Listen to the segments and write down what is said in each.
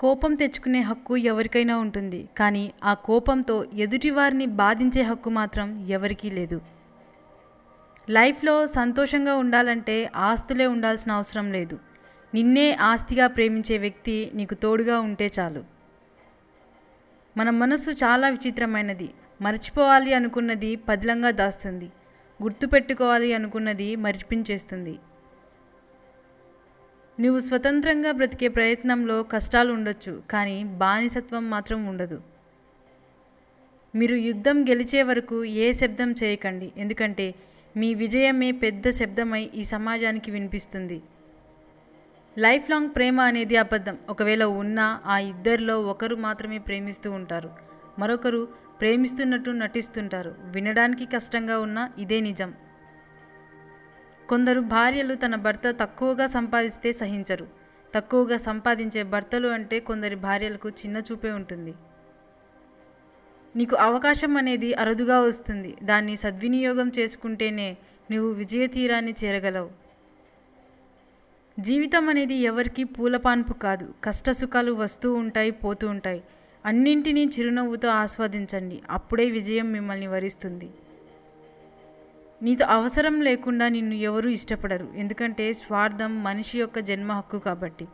కోపం తెచ్చుకునే హక్కు ఎవరికైనా ఉంటుంది. కానీ ఆ కోపంతో ఎదుటివారిని బాధించే హక్కు మాత్రం ఎవరికీ లేదు. లైఫ్లో సంతోషంగా ఉండాలంటే ఆస్తులే ఉండాల్సిన అవసరం లేదు. నిన్నే ఆస్తిగా ప్రేమించే వ్యక్తి నీకు తోడుగా ఉంటే చాలు. మన మనసు చాలా విచిత్రమైనది. మర్చిపోవాలి అనుకున్నది పదిలంగా దాస్తుంది. గుర్తుపెట్టుకోవాలి అనుకున్నది మరిపించేస్తుంది. నువ్వు స్వతంత్రంగా బ్రతికే ప్రయత్నంలో కష్టాలు ఉండొచ్చు, కానీ బానిసత్వం మాత్రం ఉండదు. మీరు యుద్ధం గెలిచే వరకు ఏ శబ్దం చేయకండి, ఎందుకంటే మీ విజయమే పెద్ద శబ్దమై ఈ సమాజానికి వినిపిస్తుంది. లైఫ్ లాంగ్ ప్రేమ అనేది అబద్ధం. ఒకవేళ ఉన్నా ఆ ఇద్దరిలో ఒకరు మాత్రమే ప్రేమిస్తూ ఉంటారు, మరొకరు ప్రేమిస్తున్నట్టు నటిస్తుంటారు. వినడానికి కష్టంగా ఉన్నా ఇదే నిజం. కొందరు భార్యలు తన భర్త తక్కువగా సంపాదిస్తే సహించరు. తక్కువగా సంపాదించే భర్తలు అంటే కొందరి భార్యలకు చిన్న చూపే ఉంటుంది. నీకు అవకాశం అనేది అరుదుగా వస్తుంది. దాన్ని సద్వినియోగం చేసుకుంటేనే నువ్వు విజయ తీరాన్ని చేరగలవు. జీవితం అనేది ఎవరికీ పూలపాన్పు కాదు. కష్టసుఖాలు వస్తూ ఉంటాయి, పోతూ ఉంటాయి. అన్నింటినీ చిరునవ్వుతో ఆస్వాదించండి. అప్పుడే విజయం మిమ్మల్ని వరిస్తుంది. నీతో అవసరం లేకుండా నిన్ను ఎవరూ ఇష్టపడరు, ఎందుకంటే స్వార్థం మనిషి యొక్క జన్మ హక్కు కాబట్టి.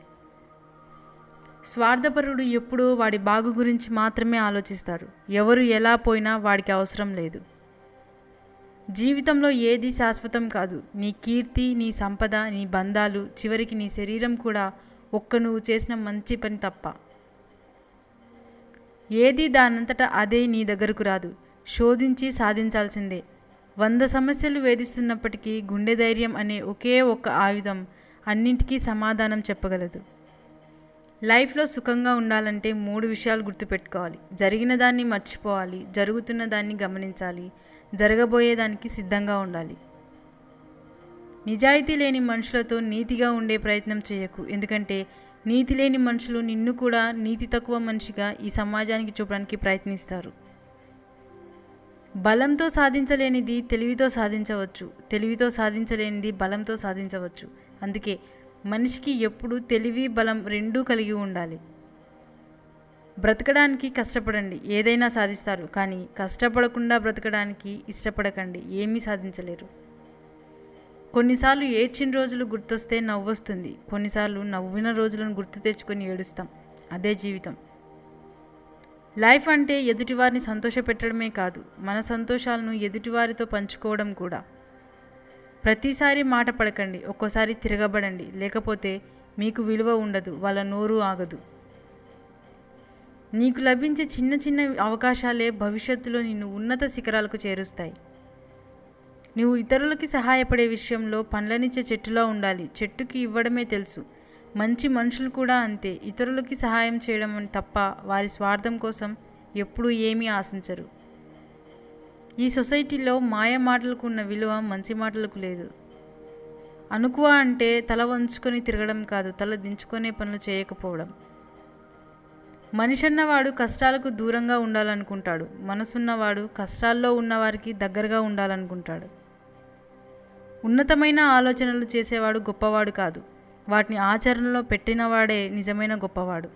స్వార్థపరుడు ఎప్పుడూ వాడి బాగు గురించి మాత్రమే ఆలోచిస్తాడు. ఎవరు ఎలా పోయినా వాడికి అవసరం లేదు. జీవితంలో ఏది శాశ్వతం కాదు. నీ కీర్తి, నీ సంపద, నీ బంధాలు, చివరికి నీ శరీరం కూడా నువ్వు చేసిన మంచి పని తప్ప. ఏది దానంతటా అదే నీ దగ్గరకు రాదు. శోధించి సాధించాల్సిందే. 100 సమస్యలు వేధిస్తున్నప్పటికీ గుండె ధైర్యం అనే ఒకే ఒక్క ఆయుధం అన్నింటికీ సమాధానం చెప్పగలదు. లైఫ్లో సుఖంగా ఉండాలంటే 3 విషయాలు గుర్తుపెట్టుకోవాలి. జరిగిన దాన్ని మర్చిపోవాలి, జరుగుతున్న దాన్ని గమనించాలి, జరగబోయేదానికి సిద్ధంగా ఉండాలి. నిజాయితీ లేని మనుషులతో నీతిగా ఉండే ప్రయత్నం చేయకు, ఎందుకంటే నీతి లేని మనుషులు నిన్ను కూడా నీతి తక్కువ మనిషిగా ఈ సమాజానికి చూపడానికి ప్రయత్నిస్తారు. బలంతో సాధించలేనిది తెలివితో సాధించవచ్చు, తెలివితో సాధించలేనిది బలంతో సాధించవచ్చు. అందుకే మనిషికి ఎప్పుడూ తెలివి, బలం రెండూ కలిగి ఉండాలి. బ్రతకడానికి కష్టపడండి, ఏదైనా సాధిస్తారు. కానీ కష్టపడకుండా బ్రతకడానికి ఇష్టపడకండి, ఏమీ సాధించలేరు. కొన్నిసార్లు ఏడ్చిన రోజులు గుర్తొస్తే నవ్వొస్తుంది. కొన్నిసార్లు నవ్విన రోజులను గుర్తు తెచ్చుకొని ఏడుస్తాం. అదే జీవితం. లైఫ్ అంటే ఎదుటివారిని సంతోషపెట్టడమే కాదు, మన సంతోషాలను ఎదుటివారితో పంచుకోవడం కూడా. ప్రతిసారి మాట పడకండి, ఒక్కోసారి తిరగబడండి. లేకపోతే మీకు విలువ ఉండదు, వాళ్ళ నోరు ఆగదు. నీకు లభించే చిన్న చిన్న అవకాశాలే భవిష్యత్తులో నిన్ను ఉన్నత శిఖరాలకు చేరుస్తాయి. నువ్వు ఇతరులకి సహాయపడే విషయంలో పండ్లనిచ్చే చెట్టులా ఉండాలి. చెట్టుకి ఇవ్వడమే తెలుసు. మంచి మనుషులు కూడా అంతే. ఇతరులకి సహాయం చేయడం తప్ప వారి స్వార్థం కోసం ఎప్పుడూ ఏమీ ఆశించరు. ఈ సొసైటీలో మాయ మాటలకు ఉన్న విలువ మంచి మాటలకు లేదు. అనుకువ అంటే తల వంచుకొని తిరగడం కాదు, తల దించుకునే పనులు చేయకపోవడం. మనిషి అన్నవాడు కష్టాలకు దూరంగా ఉండాలనుకుంటాడు. మనసున్నవాడు కష్టాల్లో ఉన్నవారికి దగ్గరగా ఉండాలనుకుంటాడు. ఉన్నతమైన ఆలోచనలు చేసేవాడు గొప్పవాడు కాదు, వాటిని ఆచరణలో పెట్టినవాడే నిజమైన గొప్పవాడు.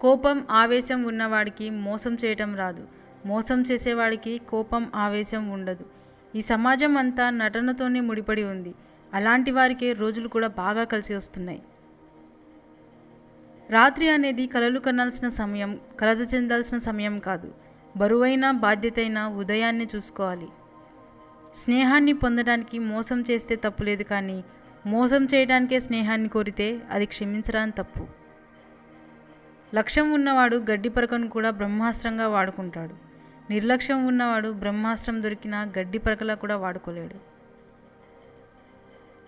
కోపం, ఆవేశం ఉన్నవాడికి మోసం చేయటం రాదు. మోసం చేసేవాడికి కోపం, ఆవేశం ఉండదు. ఈ సమాజం అంతా నటనతోనే ముడిపడి ఉంది. అలాంటి వారికే రోజులు కూడా బాగా కలిసి వస్తున్నాయి. రాత్రి అనేది కలలు కనాల్సిన సమయం, కలత చెందాల్సిన సమయం కాదు. బరువైన బాధ్యతైన ఉదయాన్నే చూసుకోవాలి. స్నేహాన్ని పొందడానికి మోసం చేస్తే తప్పులేదు, కానీ మోసం చేయడానికే స్నేహాన్ని కోరితే అది క్షమించరాని తప్పు. లక్ష్యం ఉన్నవాడు గడ్డి పరకను కూడా బ్రహ్మాస్త్రంగా వాడుకుంటాడు. నిర్లక్ష్యం ఉన్నవాడు బ్రహ్మాస్త్రం దొరికినా గడ్డి పరకలా కూడా వాడుకోలేడు.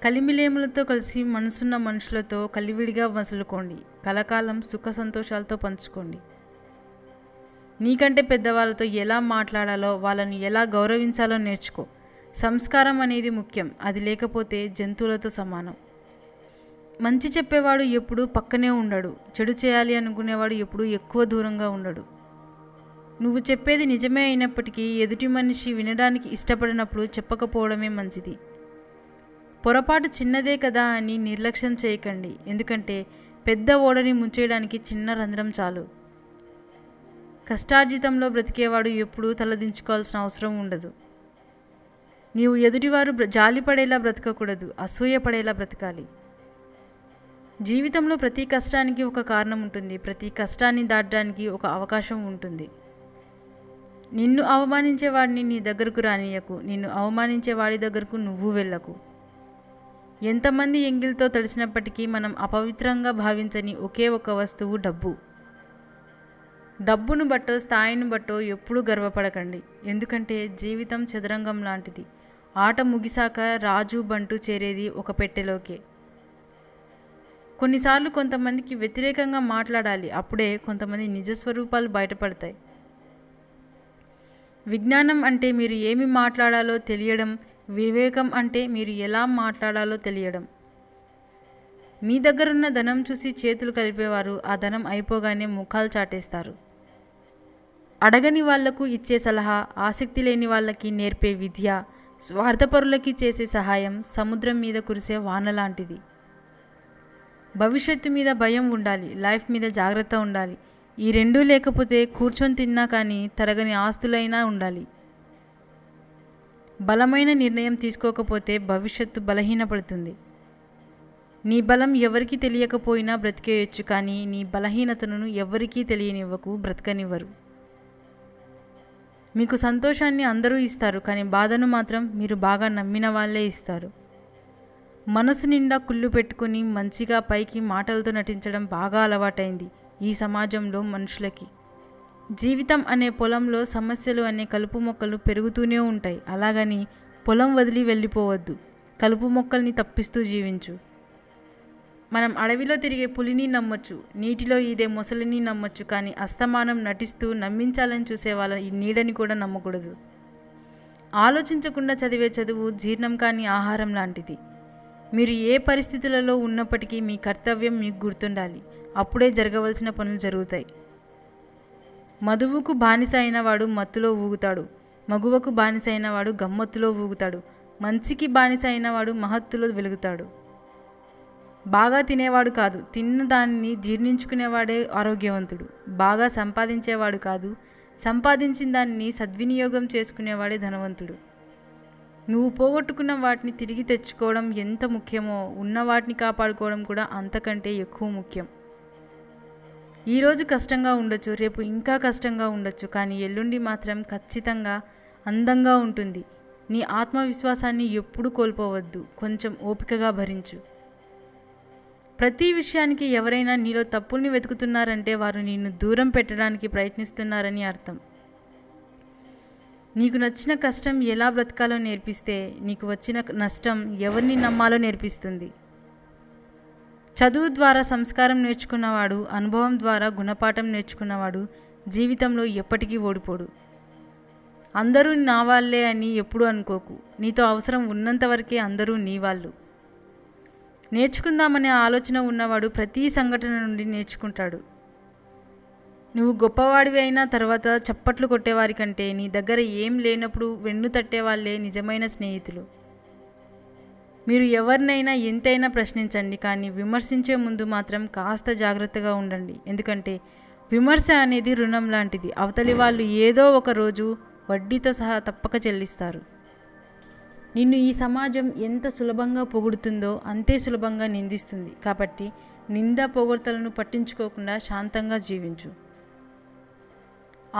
కలిమిలేములతో కలిసి మనసున్న మనుషులతో కలివిడిగా మసులుకోండి. కలకాలం సుఖ సంతోషాలతో పంచుకోండి. నీకంటే పెద్దవాళ్ళతో ఎలా మాట్లాడాలో, వాళ్ళని ఎలా గౌరవించాలో నేర్చుకో. సంస్కారం అనేది ముఖ్యం. అది లేకపోతే జంతువులతో సమానం. మంచి చెప్పేవాడు ఎప్పుడూ పక్కనే ఉండడు. చెడు చేయాలి అనుకునేవాడు ఎప్పుడూ ఎక్కువ దూరంగా ఉండడు. నువ్వు చెప్పేది నిజమే అయినప్పటికీ ఎదుటి మనిషి వినడానికి ఇష్టపడినప్పుడు చెప్పకపోవడమే మంచిది. పొరపాటు చిన్నదే కదా అని నిర్లక్ష్యం చేయకండి, ఎందుకంటే పెద్ద ఓడని ముంచేయడానికి చిన్న రంధ్రం చాలు. కష్టార్జితంలో బ్రతికేవాడు ఎప్పుడూ తలదించుకోవాల్సిన అవసరం ఉండదు. నీవు ఎదుటివారు జాలిపడేలా బ్రతకకూడదు, అసూయపడేలా బ్రతకాలి. జీవితంలో ప్రతి కష్టానికి ఒక కారణం ఉంటుంది. ప్రతి కష్టాన్ని దాటడానికి ఒక అవకాశం ఉంటుంది. నిన్ను అవమానించేవాడిని నీ దగ్గరకు రానియకు. నిన్ను అవమానించే వాడి దగ్గరకు నువ్వు వెళ్ళకు. ఎంతమంది ఎంగిల్తో తడిసినప్పటికీ మనం అపవిత్రంగా భావించని ఒకే ఒక వస్తువు డబ్బు. డబ్బును బట్టో స్థాయిని బట్టో ఎప్పుడూ గర్వపడకండి. ఎందుకంటే జీవితం చదరంగం లాంటిది. ఆట ముగిసాక రాజు బంటు చేరేది ఒక పెట్టెలోకే. కొన్నిసార్లు కొంతమందికి వ్యతిరేకంగా మాట్లాడాలి. అప్పుడే కొంతమంది నిజస్వరూపాలు బయటపడతాయి. విజ్ఞానం అంటే మీరు ఏమి మాట్లాడాలో తెలియడం. వివేకం అంటే మీరు ఎలా మాట్లాడాలో తెలియడం. మీ దగ్గరున్న ధనం చూసి చేతులు కలిపేవారు ఆ ధనం అయిపోగానే ముఖాలు చాటేస్తారు. అడగని వాళ్లకు ఇచ్చే సలహా, ఆసక్తి లేని వాళ్ళకి నేర్పే విద్య, స్వార్థపరులకి చేసే సహాయం సముద్రం మీద కురిసే వాన లాంటిది. భవిష్యత్తు మీద భయం ఉండాలి, లైఫ్ మీద జాగ్రత్త ఉండాలి. ఈ రెండూ లేకపోతే కూర్చొని తిన్నా కానీ తరగని ఆస్తులైనా ఉండాలి. బలమైన నిర్ణయం తీసుకోకపోతే భవిష్యత్తు బలహీనపడుతుంది. నీ బలం ఎవరికీ తెలియకపోయినా బ్రతికేయొచ్చు, కానీ నీ బలహీనతను ఎవరికీ తెలియనివ్వకు, బ్రతకనివ్వరు. మీకు సంతోషాన్ని అందరూ ఇస్తారు, కానీ బాధను మాత్రం మీరు బాగా నమ్మిన వాళ్ళే ఇస్తారు. మనసు నిండా కుళ్ళు పెట్టుకుని మంచిగా పైకి మాటలతో నటించడం బాగా అలవాటైంది ఈ సమాజంలో మనుషులకి. జీవితం అనే పొలంలో సమస్యలు అనే కలుపు మొక్కలు పెరుగుతూనే ఉంటాయి. అలాగని పొలం వదిలి వెళ్ళిపోవద్దు. కలుపు మొక్కల్ని తప్పిస్తూ జీవించు. మనం అడవిలో తిరిగే పులిని నమ్మొచ్చు, నీటిలో ఈదే మొసలిని నమ్మొచ్చు, కానీ అస్తమానం నటిస్తూ నమ్మించాలని చూసే వాళ్ళ ఈ నీడని కూడా నమ్మకూడదు. ఆలోచించకుండా చదివే చదువు జీర్ణం కాని ఆహారం లాంటిది. మీరు ఏ పరిస్థితులలో ఉన్నప్పటికీ మీ కర్తవ్యం మీకు గుర్తుండాలి. అప్పుడే జరగవలసిన పనులు జరుగుతాయి. మధువుకు బానిస అయినవాడు మత్తులో ఊగుతాడు. మగువకు బానిస అయినవాడు గమ్మత్తులో ఊగుతాడు. మంచికి బానిస అయినవాడు మహత్తులో వెలుగుతాడు. బాగా తినేవాడు కాదు, తిన్న దాన్ని జీర్ణించుకునేవాడే ఆరోగ్యవంతుడు. బాగా సంపాదించేవాడు కాదు, సంపాదించిన దాన్ని సద్వినియోగం చేసుకునేవాడే ధనవంతుడు. నువ్వు పోగొట్టుకున్న వాటిని తిరిగి తెచ్చుకోవడం ఎంత ముఖ్యమో ఉన్న వాటిని కాపాడుకోవడం కూడా అంతకంటే ఎక్కువ ముఖ్యం. ఈరోజు కష్టంగా ఉండొచ్చు, రేపు ఇంకా కష్టంగా ఉండొచ్చు, కానీ ఎల్లుండి మాత్రం ఖచ్చితంగా అందంగా ఉంటుంది. నీ ఆత్మవిశ్వాసాన్ని ఎప్పుడూ కోల్పోవద్దు. కొంచెం ఓపికగా భరించు. ప్రతి విషయానికి ఎవరైనా నీలో తప్పుల్ని వెతుకుతున్నారంటే వారు నిన్ను దూరం పెట్టడానికి ప్రయత్నిస్తున్నారని అర్థం. నీకు నచ్చిన కష్టం ఎలా బ్రతకాలో నేర్పిస్తే నీకు వచ్చిన నష్టం ఎవరిని నమ్మాలో నేర్పిస్తుంది. చదువు ద్వారా సంస్కారం నేర్చుకున్నవాడు, అనుభవం ద్వారా గుణపాఠం నేర్చుకున్నవాడు జీవితంలో ఎప్పటికీ ఓడిపోడు. అందరూ నా వాళ్ళే అని ఎప్పుడూ అనుకోకు. నీతో అవసరం ఉన్నంత వరకే అందరూ నీ వాళ్ళు. నేర్చుకుందామనే ఆలోచన ఉన్నవాడు ప్రతి సంఘటన నుండి నేర్చుకుంటాడు. నువ్వు గొప్పవాడివి అయినా తర్వాత చప్పట్లు కొట్టేవారి కంటే నీ దగ్గర ఏం లేనప్పుడు వెన్ను తట్టేవాళ్ళే నిజమైన స్నేహితులు. మీరు ఎవరినైనా ఎంతైనా ప్రశ్నించండి, కానీ విమర్శించే ముందు మాత్రం కాస్త జాగ్రత్తగా ఉండండి. ఎందుకంటే విమర్శ అనేది రుణం లాంటిది. అవతలి వాళ్ళు ఏదో ఒక రోజు వడ్డీతో సహా తప్పక చెల్లిస్తారు. నిన్ను ఈ సమాజం ఎంత సులభంగా పొగుడుతుందో అంతే సులభంగా నిందిస్తుంది. కాబట్టి నింద పొగడ్తలను పట్టించుకోకుండా శాంతంగా జీవించు.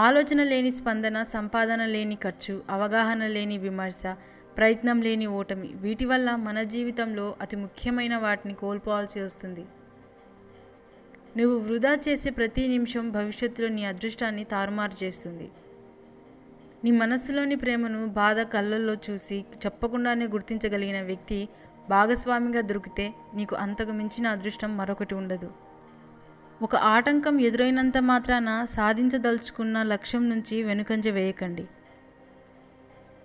ఆలోచన లేని స్పందన, సంపాదన లేని ఖర్చు, అవగాహన లేని విమర్శ, ప్రయత్నం లేని ఓటమి, వీటి వల్ల మన జీవితంలో అతి ముఖ్యమైన వాటిని కోల్పోవాల్సి వస్తుంది. నువ్వు వృధా చేసే ప్రతి నిమిషం భవిష్యత్తులో నీ అదృష్టాన్ని తారుమారు చేస్తుంది. నీ మనస్సులోని ప్రేమను బాధ కళ్ళల్లో చూసి చెప్పకుండానే గుర్తించగలిగిన వ్యక్తి భాగస్వామిగా దొరికితే నీకు అంతకు మించిన అదృష్టం మరొకటి ఉండదు. ఒక ఆటంకం ఎదురైనంత మాత్రాన సాధించదలుచుకున్న లక్ష్యం నుంచి వెనుకంజ వేయకండి.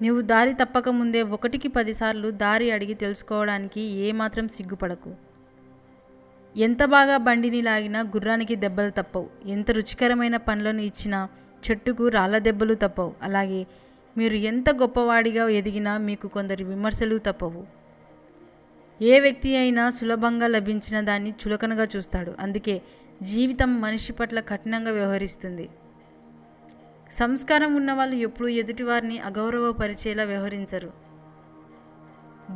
నువ్వు దారి తప్పకముందే 1కి 10 సార్లు దారి అడిగి తెలుసుకోవడానికి ఏమాత్రం సిగ్గుపడకు. ఎంత బాగా బండిని లాగినా గుర్రానికి దెబ్బలు తప్పవు. ఎంత రుచికరమైన పండ్లను ఇచ్చినా చెట్టుకు రాళ్ళ దెబ్బలు తప్పవు. అలాగే మీరు ఎంత గొప్పవాడిగా ఎదిగినా మీకు కొందరి విమర్శలు తప్పవు. ఏ వ్యక్తి అయినా సులభంగా లభించిన దాన్ని చులకనగా చూస్తాడు. అందుకే జీవితం మనిషి పట్ల కఠినంగా వ్యవహరిస్తుంది. సంస్కారం ఉన్నవాళ్ళు ఎప్పుడూ ఎదుటివారిని అగౌరవపరిచేలా వ్యవహరించరు.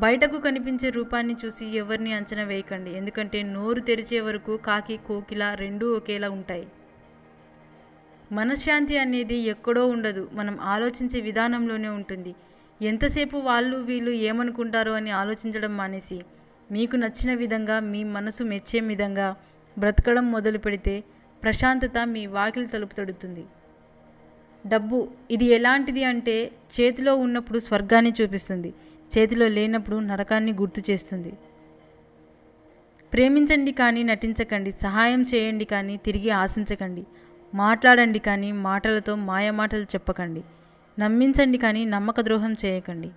బయటకు కనిపించే రూపాన్ని చూసి ఎవరిని అంచనా వేయకండి. ఎందుకంటే నోరు తెరిచే వరకు కాకి కోకిల రెండూ ఒకేలా ఉంటాయి. మనశ్శాంతి అనేది ఎక్కడో ఉండదు, మనం ఆలోచించే విధానంలోనే ఉంటుంది. ఎంతసేపు వాళ్ళు వీళ్ళు ఏమనుకుంటారో అని ఆలోచించడం మానేసి మీకు నచ్చిన విధంగా, మీ మనసు మెచ్చే విధంగా బ్రతకడం మొదలు పెడితే ప్రశాంతత మీ వాకిలి తలుపు తడుతుంది. డబ్బు ఇది ఎలాంటిది అంటే చేతిలో ఉన్నప్పుడు స్వర్గాన్ని చూపిస్తుంది, చేతిలో లేనప్పుడు నరకాన్ని గుర్తు చేస్తుంది. ప్రేమించండి కానీ నటించకండి, సహాయం చేయండి కానీ తిరిగి ఆశించకండి, మాట్లాడండి కానీ మాటలతో మాయమాటలు చెప్పకండి, నమ్మించండి కానీ నమ్మక ద్రోహం చేయకండి.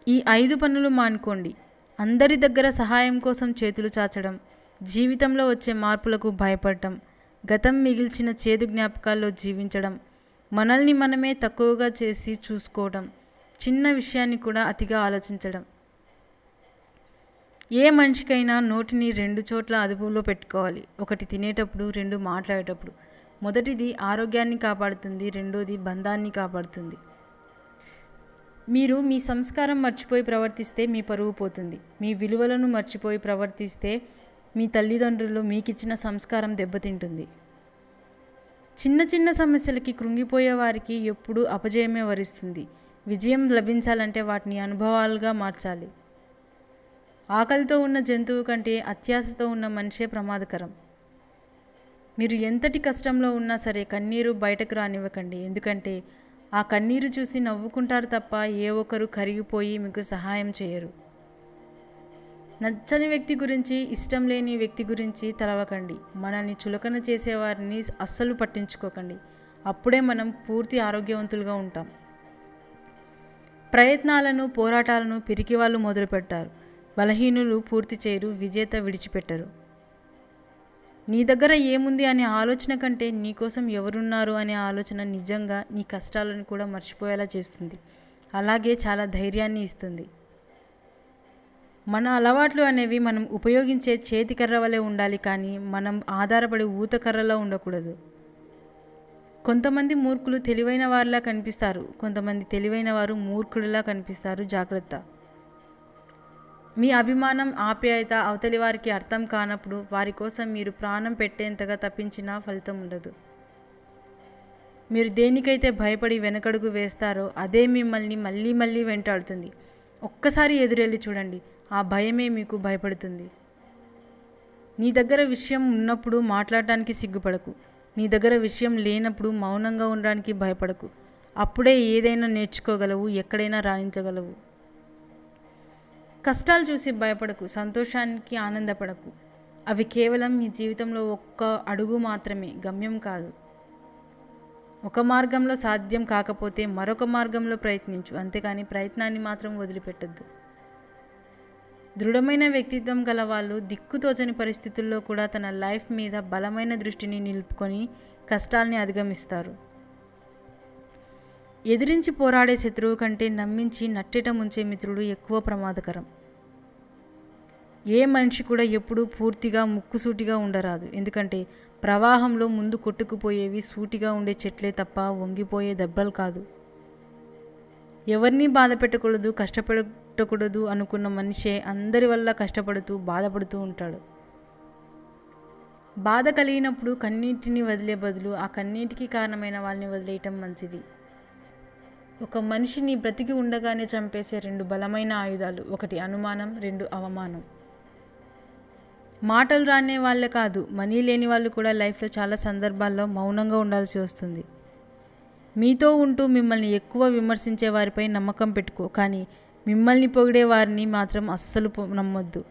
ఈ 5 పనులు మానుకోండి. అందరి దగ్గర సహాయం కోసం చేతులు చాచడం, జీవితంలో వచ్చే మార్పులకు భయపడటం, గతం మిగిల్చిన చేదు జ్ఞాపకాల్లో జీవించడం, మనల్ని మనమే తక్కువగా చేసి చూసుకోవడం, చిన్న విషయాన్ని కూడా అతిగా ఆలోచించడం. ఏ మనిషికైనా నోటిని 2 చోట్ల అదుపులో పెట్టుకోవాలి. ఒకటి తినేటప్పుడు, 2 మాట్లాడేటప్పుడు. మొదటిది ఆరోగ్యాన్ని కాపాడుతుంది, రెండోది బంధాన్ని కాపాడుతుంది. మీరు మీ సంస్కారం మర్చిపోయి ప్రవర్తిస్తే మీ పరువు పోతుంది. మీ విలువలను మర్చిపోయి ప్రవర్తిస్తే మీ తల్లిదండ్రులు మీకిచ్చిన సంస్కారం దెబ్బతింటుంది. చిన్న చిన్న సమస్యలకి కృంగిపోయే వారికి ఎప్పుడూ అపజయమే వరిస్తుంది. విజయం లభించాలంటే వాటిని అనుభవాలుగా మార్చాలి. ఆకలితో ఉన్న జంతువు కంటే అత్యాశతో ఉన్న మనిషే ప్రమాదకరం. మీరు ఎంతటి కష్టంలో ఉన్నా సరే కన్నీరు బయటకు రానివ్వకండి. ఎందుకంటే ఆ కన్నీరు చూసి నవ్వుకుంటారు తప్ప ఏ ఒక్కరు కరిగిపోయి మీకు సహాయం చేయరు. నచ్చని వ్యక్తి గురించి, ఇష్టం లేని వ్యక్తి గురించి తలవకండి. మనల్ని చులకన చేసేవారిని అస్సలు పట్టించుకోకండి. అప్పుడే మనం పూర్తి ఆరోగ్యవంతులుగా ఉంటాం. ప్రయత్నాలను, పోరాటాలను పిరికివాళ్ళు మొదలుపెట్టారు. బలహీనులు పూర్తి చేయరు, విజేత విడిచిపెట్టరు. నీ దగ్గర ఏముంది అనే ఆలోచన కంటే నీకోసం ఎవరున్నారు అనే ఆలోచన నిజంగా నీ కష్టాలను కూడా మర్చిపోయేలా చేస్తుంది. అలాగే చాలా ధైర్యాన్ని ఇస్తుంది. మన అలవాట్లు అనేవి మనం ఉపయోగించే చేతికర్ర వలె ఉండాలి, కానీ మనం ఆధారపడి ఊతకర్రలా ఉండకూడదు. కొంతమంది మూర్ఖులు తెలివైన వారిలా కనిపిస్తారు, కొంతమంది తెలివైన వారు మూర్ఖుడిలా కనిపిస్తారు. జాగ్రత్త. మీ అభిమానం, ఆప్యాయత అవతలి వారికి అర్థం కానప్పుడు వారి కోసం మీరు ప్రాణం పెట్టేంతగా తప్పించినా ఫలితం ఉండదు. మీరు దేనికైతే భయపడి వెనకడుగు వేస్తారో అదే మిమ్మల్ని మళ్ళీ మళ్ళీ వెంటాడుతుంది. ఒక్కసారి ఎదురెళ్ళి చూడండి, ఆ భయమే మీకు భయపడుతుంది. నీ దగ్గర విషయం ఉన్నప్పుడు మాట్లాడటానికి సిగ్గుపడకు. నీ దగ్గర విషయం లేనప్పుడు మౌనంగా ఉండడానికి భయపడకు. అప్పుడే ఏదైనా నేర్చుకోగలవు, ఎక్కడైనా రాణించగలవు. కష్టాలు చూసి భయపడకు, సంతోషానికి ఆనందపడకు. అవి కేవలం మీ జీవితంలో ఒక్క అడుగు మాత్రమే, గమ్యం కాదు. ఒక మార్గంలో సాధ్యం కాకపోతే మరొక మార్గంలో ప్రయత్నించు, అంతేకాని ప్రయత్నాన్ని మాత్రం వదిలిపెట్టద్దు. దృఢమైన వ్యక్తిత్వం గల వాళ్ళు దిక్కుతోచని పరిస్థితుల్లో కూడా తన లైఫ్ మీద బలమైన దృష్టిని నిలుపుకొని కష్టాల్ని అధిగమిస్తారు. ఎదిరించి పోరాడే శత్రువు కంటే నమ్మించి నట్టేట ముంచే మిత్రుడు ఎక్కువ ప్రమాదకరం. ఏ మనిషి కూడా ఎప్పుడూ పూర్తిగా ముక్కుసూటిగా ఉండరాదు. ఎందుకంటే ప్రవాహంలో ముందు కొట్టుకుపోయేవి సూటిగా ఉండే చెట్లే తప్ప వంగిపోయే దెబ్బలు కాదు. ఎవరినీ బాధ పెట్టకూడదు, కష్టపెట్టకూడదు అనుకున్న మనిషే అందరి వల్ల కష్టపడుతూ బాధపడుతూ ఉంటాడు. బాధ కలిగినప్పుడు కన్నీటిని వదిలే బదులు ఆ కన్నీటికి కారణమైన వాళ్ళని వదిలేయటం మంచిది. ఒక మనిషిని బ్రతికి ఉండగానే చంపేసే 2 బలమైన ఆయుధాలు, 1 అనుమానం, 2 అవమానం. మాటలు రానే వాళ్ళే కాదు, మనీ లేని వాళ్ళు కూడా లైఫ్లో చాలా సందర్భాల్లో మౌనంగా ఉండాల్సి వస్తుంది. మీతో ఉంటూ మిమ్మల్ని ఎక్కువ విమర్శించే వారిపై నమ్మకం పెట్టుకో, కానీ మిమ్మల్ని పొగిడే వారిని మాత్రం అస్సలు నమ్మొద్దు.